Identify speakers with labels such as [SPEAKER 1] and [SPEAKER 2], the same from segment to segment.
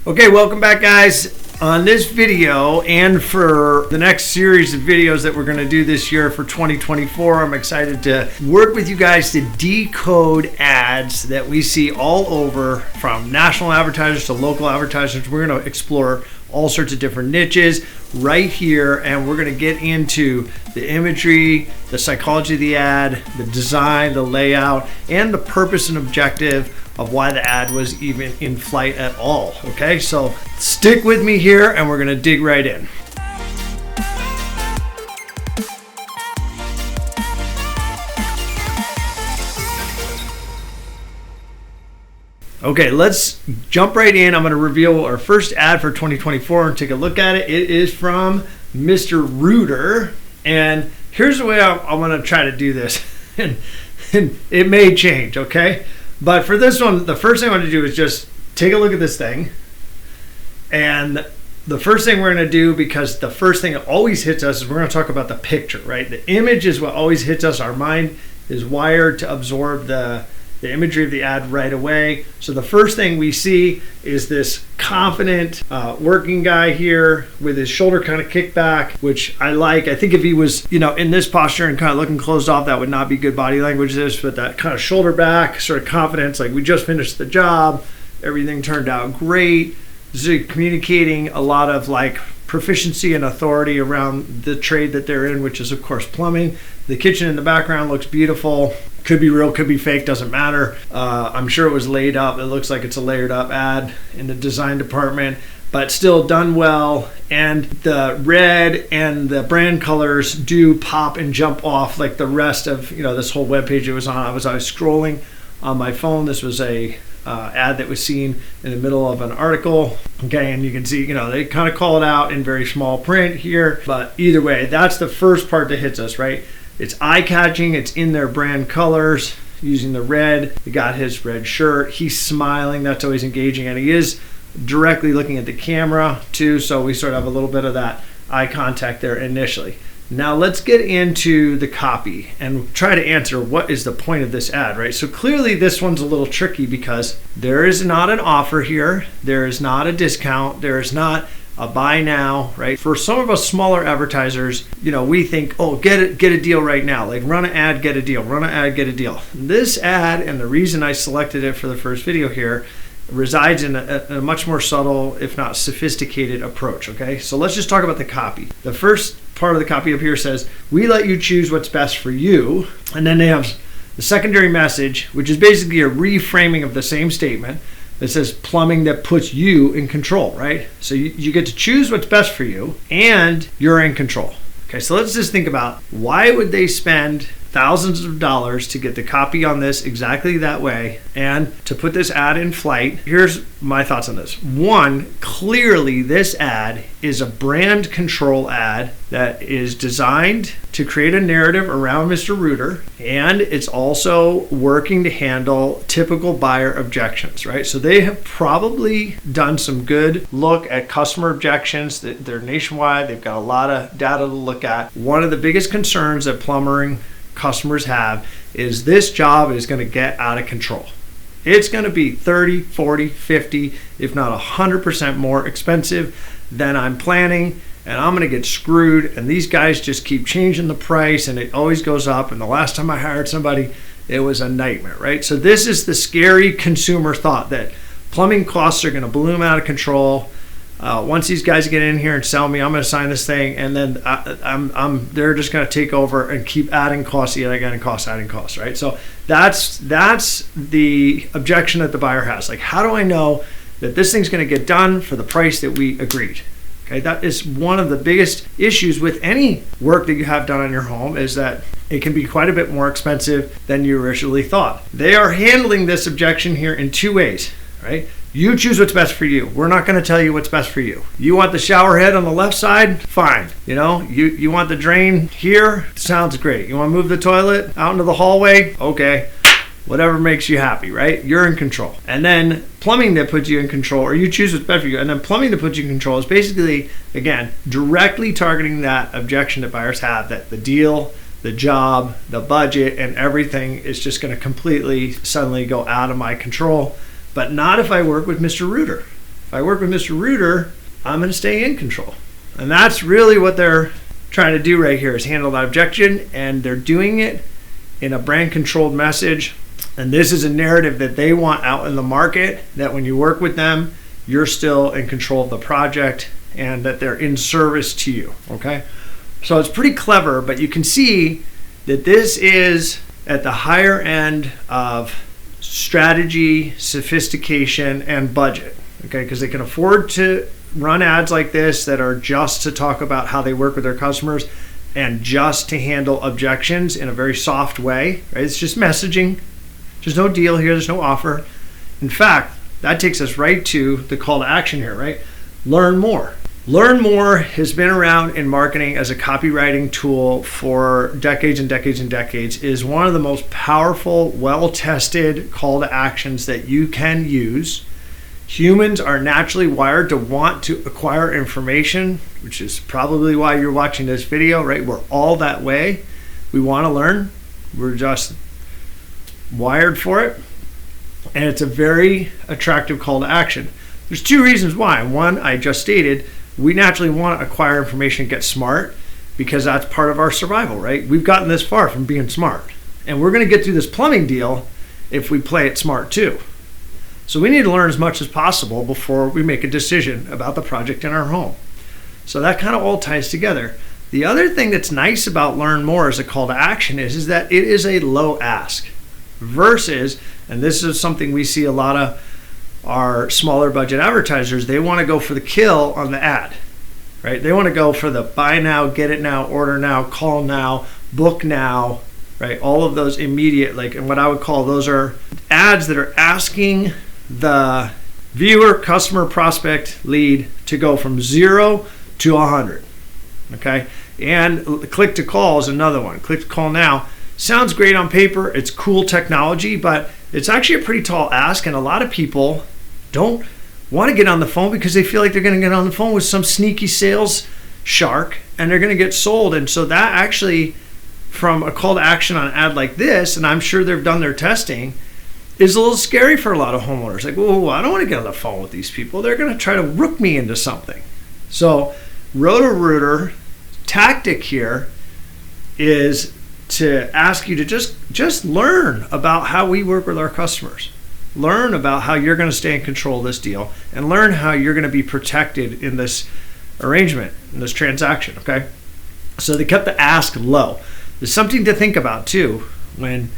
[SPEAKER 1] Okay, welcome back, guys. On this video and for the next series of videos that we're going to do this year for 2024, I'm excited to work with you guys to decode ads that we see all over, from national advertisers to local advertisers. We're going to explore all sorts of different niches right here, and we're going to get into the imagery, the psychology of the ad, the design, the layout, and the purpose and objective of why the ad was even in flight at all. Okay, so stick with me here and we're going to dig right in. Okay, let's jump right in. I'm going to reveal our first ad for 2024 and take a look at it. It is from Mr. Rooter, and here's the way I want to try to do this, and it may change, okay? But for this one, the first thing I want to do is just take a look at this thing. And the first thing we're going to do, because the first thing that always hits us, is we're going to talk about the picture, right? The image is what always hits us. Our mind is wired to absorb the imagery of the ad right away. So the first thing we see is this confident working guy here with his shoulder kind of kicked back, which I like. I think if he was, in this posture and kind of looking closed off, that would not be good body language. But that kind of shoulder back sort of confidence, like we just finished the job, everything turned out great. This is communicating a lot of like proficiency and authority around the trade that they're in, which is of course plumbing. The kitchen in the background looks beautiful. Could be real, could be fake, doesn't matter. I'm sure it was laid up. It looks like it's a layered up ad in the design department, but still done well. And the red and the brand colors do pop and jump off like the rest of this whole web page it was on. I was scrolling on my phone. This was a ad that was seen in the middle of an article. Okay, and you can see, they kind of call it out in very small print here. But either way, that's the first part that hits us, right? It's eye-catching. It's in their brand colors, using the red. He got his red shirt. He's smiling. That's always engaging. And he is directly looking at the camera, too. So we sort of have a little bit of that eye contact there initially. Now let's get into the copy and try to answer what is the point of this ad, right? So clearly this one's a little tricky because there is not an offer here. There is not a discount. There is not a buy now, right? For some of us smaller advertisers, we think, oh, get a deal right now. Like run an ad, get a deal, run an ad, get a deal. This ad, and the reason I selected it for the first video here, resides in a much more subtle, if not sophisticated approach, okay? So let's just talk about the copy. The first part of the copy up here says, we let you choose what's best for you. And then they have the secondary message, which is basically a reframing of the same statement. It says plumbing that puts you in control, right? So you get to choose what's best for you and you're in control. Okay, so let's just think about why would they spend thousands of dollars to get the copy on this exactly that way and to put this ad in flight. Here's my thoughts on this. One, clearly this ad is a brand control ad that is designed to create a narrative around Mr. Rooter, and it's also working to handle typical buyer objections, right? So they have probably done some good look at customer objections. They're nationwide. They've got a lot of data to look at. One of the biggest concerns that plumbing customers have is this job is going to get out of control. It's going to be 30, 40, 50, if not 100% more expensive than I'm planning, and I'm going to get screwed, and these guys just keep changing the price and it always goes up, and the last time I hired somebody it was a nightmare, right? So this is the scary consumer thought that plumbing costs are going to balloon out of control. Once these guys get in here and sell me, I'm going to sign this thing, and then they're just going to take over and keep adding costs, adding costs, right? So that's the objection that the buyer has. Like, how do I know that this thing's going to get done for the price that we agreed? Okay, that is one of the biggest issues with any work that you have done on your home, is that it can be quite a bit more expensive than you originally thought. They are handling this objection here in two ways, right? You choose what's best for you. We're not going to tell you what's best for you. You want the shower head on the left side? Fine. You want the drain here? Sounds great. You want to move the toilet out into the hallway? Okay. Whatever makes you happy, right? You're in control. And then plumbing that puts you in control, or you choose what's best for you. And then plumbing that puts you in control is basically, again, directly targeting that objection that buyers have, that the deal, the job, the budget, and everything is just going to completely suddenly go out of my control. But not if I work with Mr. Rooter. If if I work with Mr. Rooter, I'm going to stay in control. And that's really what they're trying to do right here, is handle that objection, and they're doing it in a brand controlled message. And this is a narrative that they want out in the market, that when you work with them, you're still in control of the project and that they're in service to you, okay? So it's pretty clever, but you can see that this is at the higher end of strategy, sophistication, and budget, okay? Because they can afford to run ads like this that are just to talk about how they work with their customers and just to handle objections in a very soft way, right? It's just messaging. There's no deal here. There's no offer. In fact, that takes us right to the call to action here, right? Learn more. Learn more has been around in marketing as a copywriting tool for decades and decades and decades. It is one of the most powerful, well-tested call to actions that you can use. Humans are naturally wired to want to acquire information, which is probably why you're watching this video, right? We're all that way. We want to learn. We're just wired for it. And it's a very attractive call to action. There's two reasons why. One, I just stated, we naturally want to acquire information and get smart because that's part of our survival, right? We've gotten this far from being smart. And we're going to get through this plumbing deal if we play it smart too. So we need to learn as much as possible before we make a decision about the project in our home. So that kind of all ties together. The other thing that's nice about Learn More as a call to action is that it is a low ask versus, and this is something we see a lot of our smaller budget advertisers, they want to go for the kill on the ad, right? They want to go for the buy now, get it now, order now, call now, book now, right? All of those immediate, like, and what I would call those are ads that are asking the viewer, customer, prospect, lead to go from 0 to 100, okay? And click to call is another one. Click to call now sounds great on paper. It's cool technology, but it's actually a pretty tall ask, and a lot of people don't want to get on the phone because they feel like they're going to get on the phone with some sneaky sales shark and they're going to get sold. And so that actually, from a call to action on an ad like this, and I'm sure they've done their testing, is a little scary for a lot of homeowners. Like, whoa, I don't want to get on the phone with these people. They're going to try to rook me into something. So Roto-Rooter tactic here is to ask you to just learn about how we work with our customers. Learn about how you're going to stay in control of this deal and learn how you're going to be protected in this arrangement, in this transaction, okay? So they kept the ask low. There's something to think about too when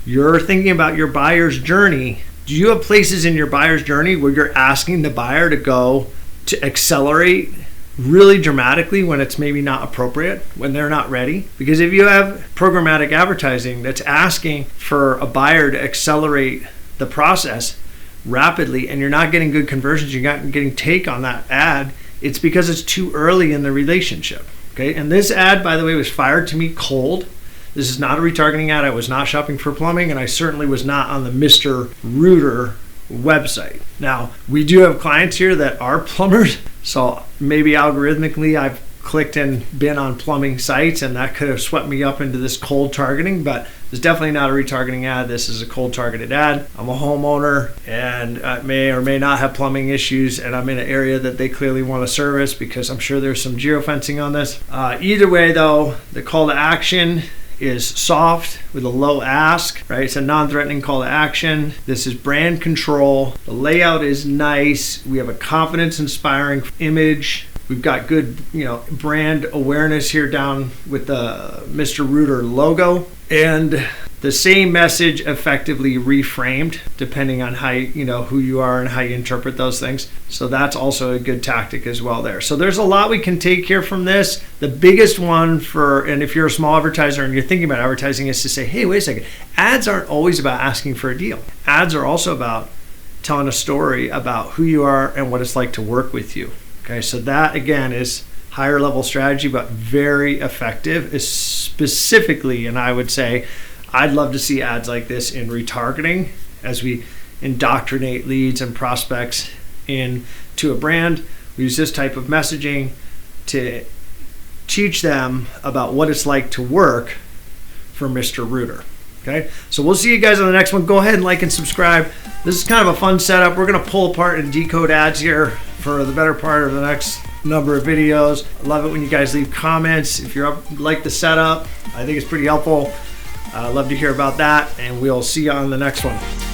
[SPEAKER 1] you're thinking about your buyer's journey. Do you have places in your buyer's journey where you're asking the buyer to go to accelerate really dramatically when it's maybe not appropriate, when they're not ready? Because if you have programmatic advertising that's asking for a buyer to accelerate the process rapidly and you're not getting good conversions, you're not getting take on that ad, it's because it's too early in the relationship, okay? And this ad, by the way, was fired to me cold. This is not a retargeting ad. I was not shopping for plumbing, and I certainly was not on the Mr. Rooter website. Now, we do have clients here that are plumbers, so maybe algorithmically I've clicked and been on plumbing sites and that could have swept me up into this cold targeting, but it's definitely not a retargeting ad. This is a cold targeted ad. I'm a homeowner and I may or may not have plumbing issues, and I'm in an area that they clearly want to service because I'm sure there's some geofencing on this. Either way though, the call to action is soft with a low ask, right? It's a non-threatening call to action. This is brand control. The layout is nice. We have a confidence-inspiring image. We've got good, brand awareness here down with the Mr. Rooter logo, and the same message effectively reframed depending on how who you are and how you interpret those things. So that's also a good tactic as well there. So there's a lot we can take here from this. The biggest one and if you're a small advertiser and you're thinking about advertising, is to say, hey, wait a second. Ads aren't always about asking for a deal. Ads are also about telling a story about who you are and what it's like to work with you. Okay, so that again is higher level strategy, but very effective. Is specifically, and I would say, I'd love to see ads like this in retargeting as we indoctrinate leads and prospects into a brand. We use this type of messaging to teach them about what it's like to work for Mr. Rooter. Okay, so we'll see you guys on the next one. Go ahead and like and subscribe. This is kind of a fun setup. We're going to pull apart and decode ads here for the better part of the next number of videos. I love it when you guys leave comments. If you're like the setup, I think it's pretty helpful. I'd love to hear about that, and we'll see you on the next one.